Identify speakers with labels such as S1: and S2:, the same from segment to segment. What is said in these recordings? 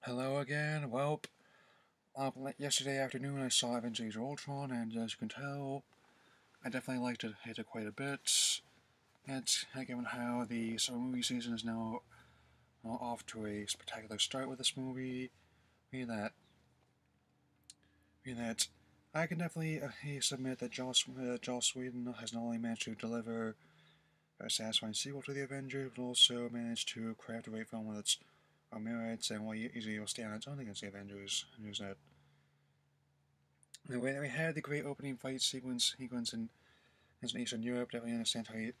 S1: Hello again. Well, yesterday afternoon I saw Avengers Ultron, and as you can tell, I definitely liked it quite a bit. It's given how the summer movie season is now off to a spectacular start with this movie. Meaning that I can definitely submit that Joss Whedon has not only managed to deliver a satisfying sequel to the Avengers, but also managed to craft a great film with its merits and easily will stand on its own against the Avengers. News that we had the great opening fight sequence in Eastern Europe. Definitely understand how it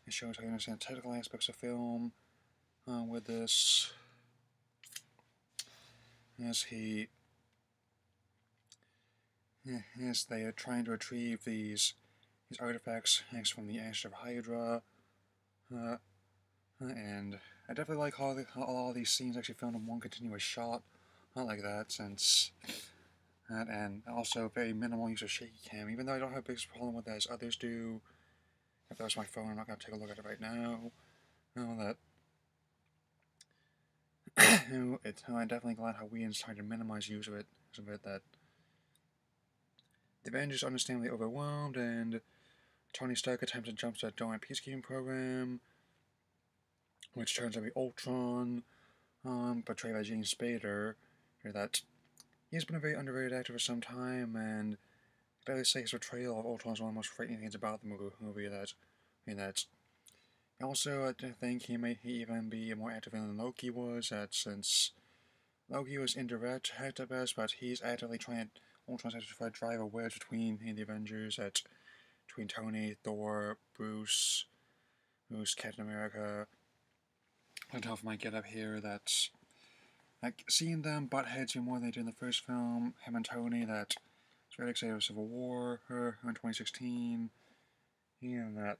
S1: shows how you understand technical aspects of film with this, as he as they are trying to retrieve these artifacts from the ash of Hydra, uh, and I definitely like how all these scenes actually filmed in one continuous shot, not like that, since and also very minimal use of shaky cam. Even though I don't have a big problem with that as others do. If that was my phone, I'm not gonna take a look at it right now. No, I'm definitely glad how Whedon's trying to minimize use of it. That the Avengers understandably overwhelmed, and Tony Stark attempts to jump to a giant peacekeeping program, which turns out to be Ultron, portrayed by James Spader. That he's been a very underrated actor for some time, and I gotta say his portrayal of Ultron is one of the most frightening things about the movie. That also I think he may even be more active than Loki was. That since Loki was indirect at best, but he's actively trying to Ultron's actually trying to drive a wedge between the Avengers, between Tony, Thor, Bruce, Captain America. On top of my get up here, that's like seeing them butt heads even more than they did in the first film. Him and Tony, that it's very excited for Civil War, her in 2016, and that.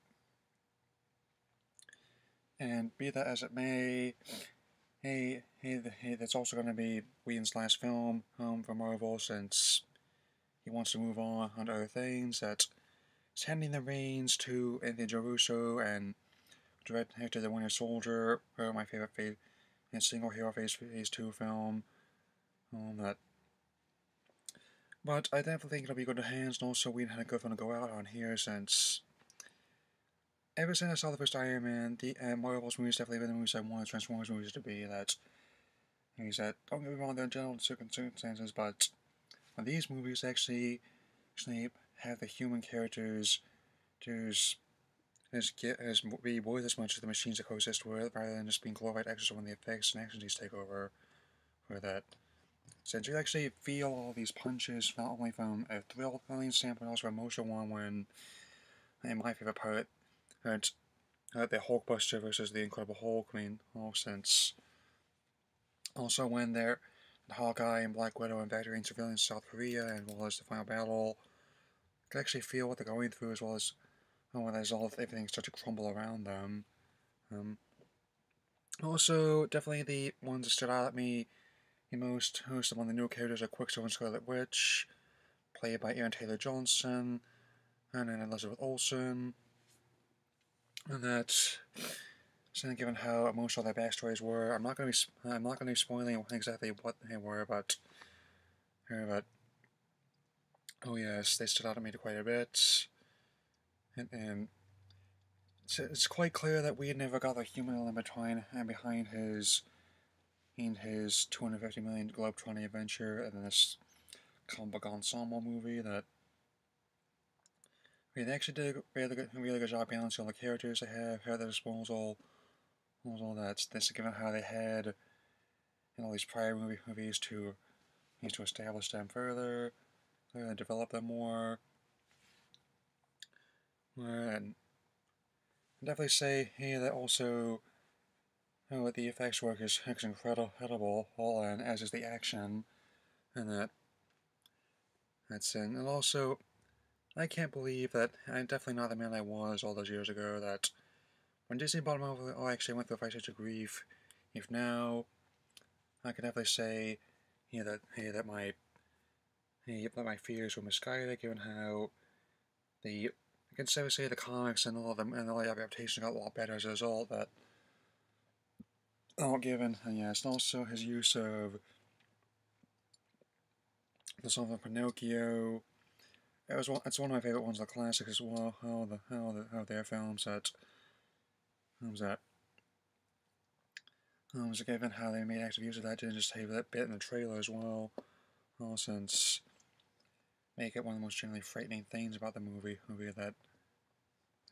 S1: And be that as it may, that's also going to be Whedon's last film for Marvel, since he wants to move on to other things. That's handing the reins to Anthony Russo and director The Winter Soldier, my favorite and single hero phase 2 film. That, but I definitely think it'll be good hands, and also Whedon had a good one to go out on here, since ever since I saw the first Iron Man, the Marvel's movies definitely been the movies I wanted Transformers movies to be. That movies that, don't get me wrong, they're in general circumstances, but these movies actually have the human characters be worth as much as the machines that coexist with, rather than just being glorified extras when the effects and actions take over. For that, since you actually feel all these punches, not only from a thrilling standpoint, but also an emotional one. When, in my favorite part, the Hulkbuster versus the Incredible Hulk. I mean, since also when they're Hawkeye and Black Widow invading civilians in South Korea, as well as the final battle, you can actually feel what they're going through, as well as when everything starts to crumble around them. Also, definitely the ones that stood out at me the most among the new characters are Quicksilver and Scarlet Witch, played by Aaron Taylor Johnson, and then Elizabeth Olsen. And that's given how emotional their backstories were. I'm not going to be spoiling exactly what they were, but oh yes, they stood out to me quite a bit. And it's quite clear that we never got the human element behind his $250 million globetrotting adventure, and then this comic book ensemble movie that they actually did a really good job balancing all the characters they have at their disposal. All that's given how they had in all these prior movies to establish them further and develop them more. And definitely say that also the effects work is incredible, and as is the action, and that's it. And also, I can't believe that I'm definitely not the man I was all those years ago. That when Disney bought Marvel, I actually went through a such a grief. If now, I can definitely say, that my fears were misguided, given how I can say the comics and all the adaptations got a lot better as a result. That given, and yes, also his use of the song of Pinocchio. It's one of my favorite ones, the classic as well. How their films that given how they made active use of that, didn't just have that bit in the trailer as well. Since make it one of the most generally frightening things about the movie that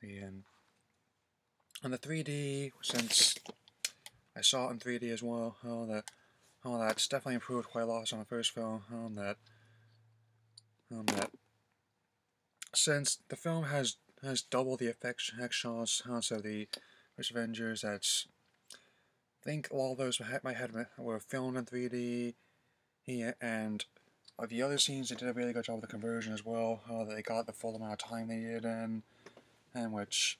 S1: the and the 3D, since I saw it in 3D as well. That's definitely improved quite a lot on the first film. That since the film has double the effect shots of the first Avengers, that's I think a lot of those were filmed in 3D. And the other scenes, they did a really good job with the conversion as well. They got the full amount of time they did in, and which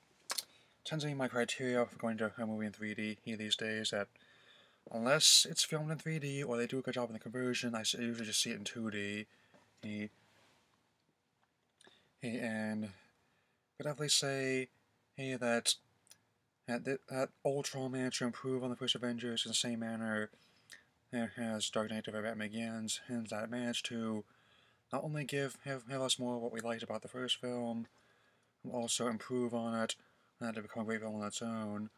S1: tends to be my criteria for going to a movie in 3D these days. That unless it's filmed in 3D or they do a good job in the conversion, I usually just see it in 2D. And I could definitely say that Ultron managed to improve on the first Avengers in the same manner as Dark Knight of Batman Begins, and that it managed to not only have us more of what we liked about the first film, but also improve on it and to become a great film on its own.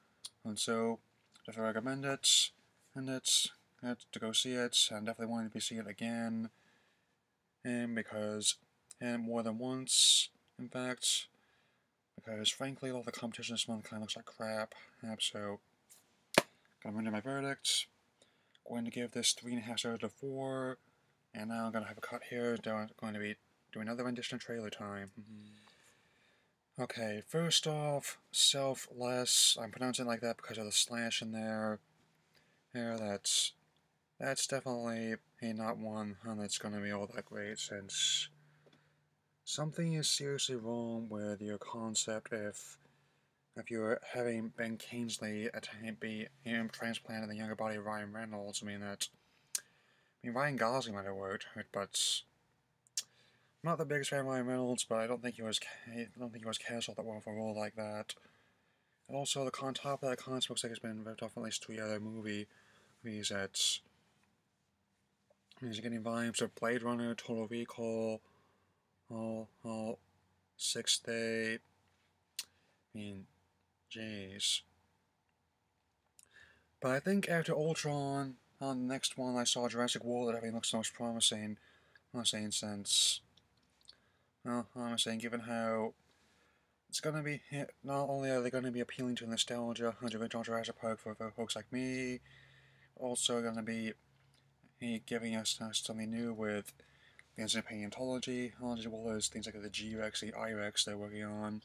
S1: And so, definitely recommend it, to go see it, and definitely wanting to see it again, and more than once, in fact, because frankly, all the competition this month kind of looks like crap. So, gonna render my verdict. Going to give this 3.5 stars to 4, and now I'm gonna have a cut here. Going to be doing another rendition of trailer time. Okay, first off, Selfless. I'm pronouncing it like that because of the slash in there. That's definitely not one that's gonna be all that great, since something is seriously wrong with your concept if you're having Ben Kingsley be transplanted in the younger body of Ryan Reynolds. Ryan Gosling might have worked, but I'm not the biggest fan of Ryan Reynolds, but I don't think he was cast all that well for a role like that. And also, on top of that, concept looks like it's been ripped off at least 3 other movies that he's getting vibes of Blade Runner, Total Recall, all Sixth Day. Jeez. But I think after Ultron, on the next one, I saw Jurassic World that I think looks the most promising. I'm saying given how it's gonna be, not only are they gonna be appealing to nostalgia of the original Jurassic Park for folks like me, also gonna be giving us something new with the Instant Paleontology, as well as things like the G-Rex, the I-Rex they're working on.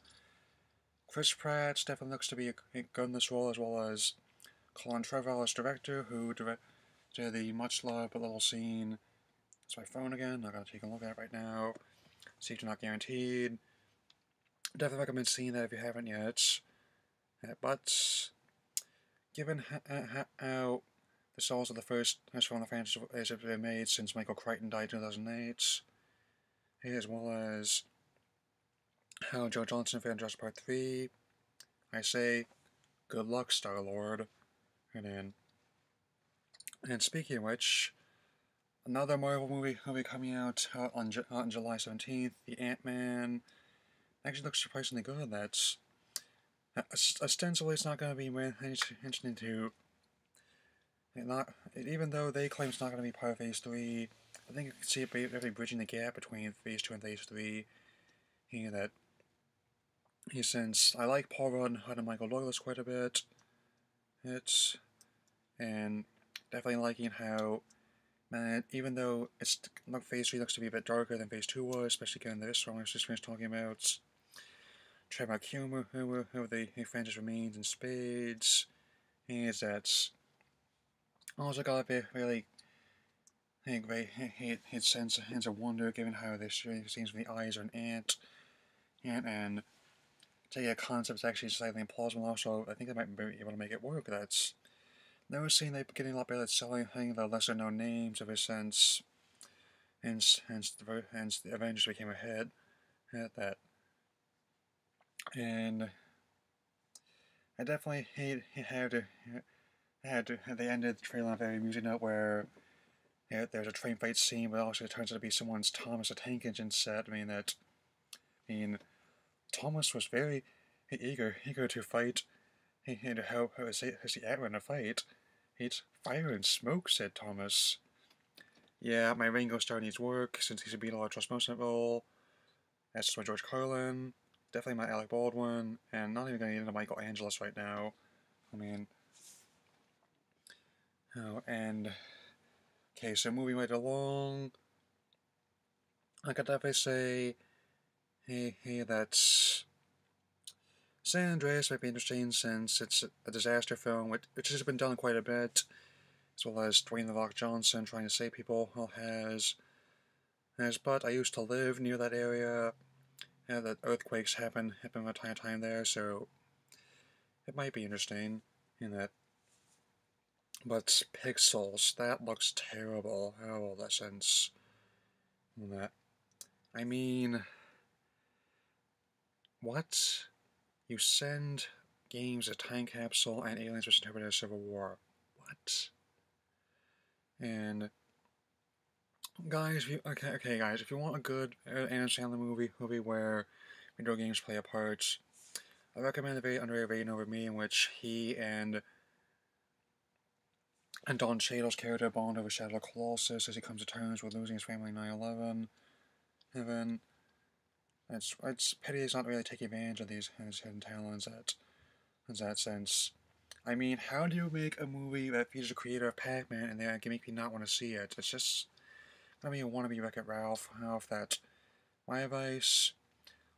S1: Chris Pratt definitely looks to be good in this role, as well as Colin Trevorrow as director, who directed the much loved but little scene. It's my phone again. I'm gonna take a look at it right now. Seats are not guaranteed. Definitely recommend seeing that if you haven't yet. But given how this is also the first film the franchise has been made since Michael Crichton died in 2008, as well as how Joe Johnson fan Jurassic Park 3, I say, good luck, Star-Lord. And speaking of which, another Marvel movie will be coming out on July 17th, the Ant-Man. Actually looks surprisingly good. That's ostensibly it's not going to be mentioned into even though they claim it's not going to be part of Phase 3. I think you can see it really bridging the gap between Phase 2 and Phase 3. Since I like Paul Rudd and Michael Douglas quite a bit, and definitely liking how, man, even though Phase 3 looks to be a bit darker than Phase 2 was, especially given this song I was just finished talking about, Trevor Kumar, who the franchise remains in spades, that's also got a really great sense of wonder, given how this really seems the eyes are an ant, and take a concept that's actually slightly implausible. Also, I think they might be able to make it work. That's never seen they're getting a lot better at selling the lesser known names of a sense. Hence the Avengers became a hit at that. And I definitely have they ended the trailer on a very amusing note where there's a train fight scene, but also it turns out to be someone's Thomas the Tank Engine set. I mean, Thomas was very eager to fight. And how is he ever in a fight? It's fire and smoke, said Thomas. Yeah, my Ringo Starr needs work since he's a Beatle trust most of it role. That's just my George Carlin. Definitely my Alec Baldwin, and not even going to get into Michael Angelos right now. I mean, oh, and okay, so moving right along, I could definitely say, hey, that's San Andreas might be interesting since it's a disaster film, which has been done quite a bit, as well as Dwayne The Rock Johnson trying to save people. But I used to live near that area. That earthquakes happen from time to time there, so it might be interesting in that. But Pixels, that looks terrible. Oh, that sense. That. I mean, what? You send games a time capsule and aliens misinterpreted as Civil War. What? And guys, okay, guys, if you want a good Adam Sandler movie where video games play a part, I recommend the very underrated Rain Over Me, in which he and Don Cheadle's character bond over Shadow of the Colossus as he comes to terms with losing his family in 9/11. And then it's pity he's not really taking advantage of his hidden talents in that sense. I mean, how do you make a movie that features the creator of Pac-Man and that can make me not want to see it? It's just gonna be a wannabe Wreck-It Ralph. That my advice: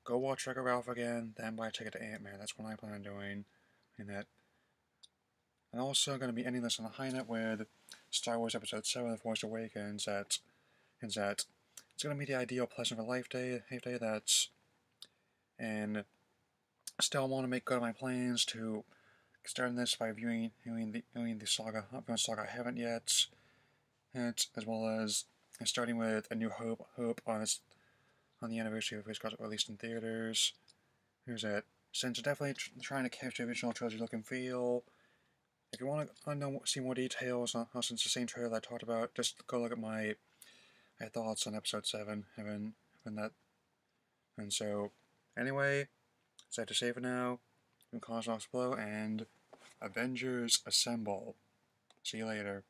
S1: go watch Wreck-It Ralph again, then buy a ticket to Ant-Man. That's what I plan on doing. And also going to be ending this on a high note with Star Wars Episode 7: The Force Awakens. That it's going to be the ideal pleasant for life day and still want to make good on my plans to start this by viewing the saga I haven't yet, as well as starting with A New Hope on the anniversary of which got released in theaters. Here's it. Since definitely trying to capture the original trilogy look and feel. If you want to see more details on since the same trailer I talked about, just go look at my thoughts on Episode 7. Having that. And so, anyway, it's sad to say for now. From Cosmos Blow and Avengers Assemble. See you later.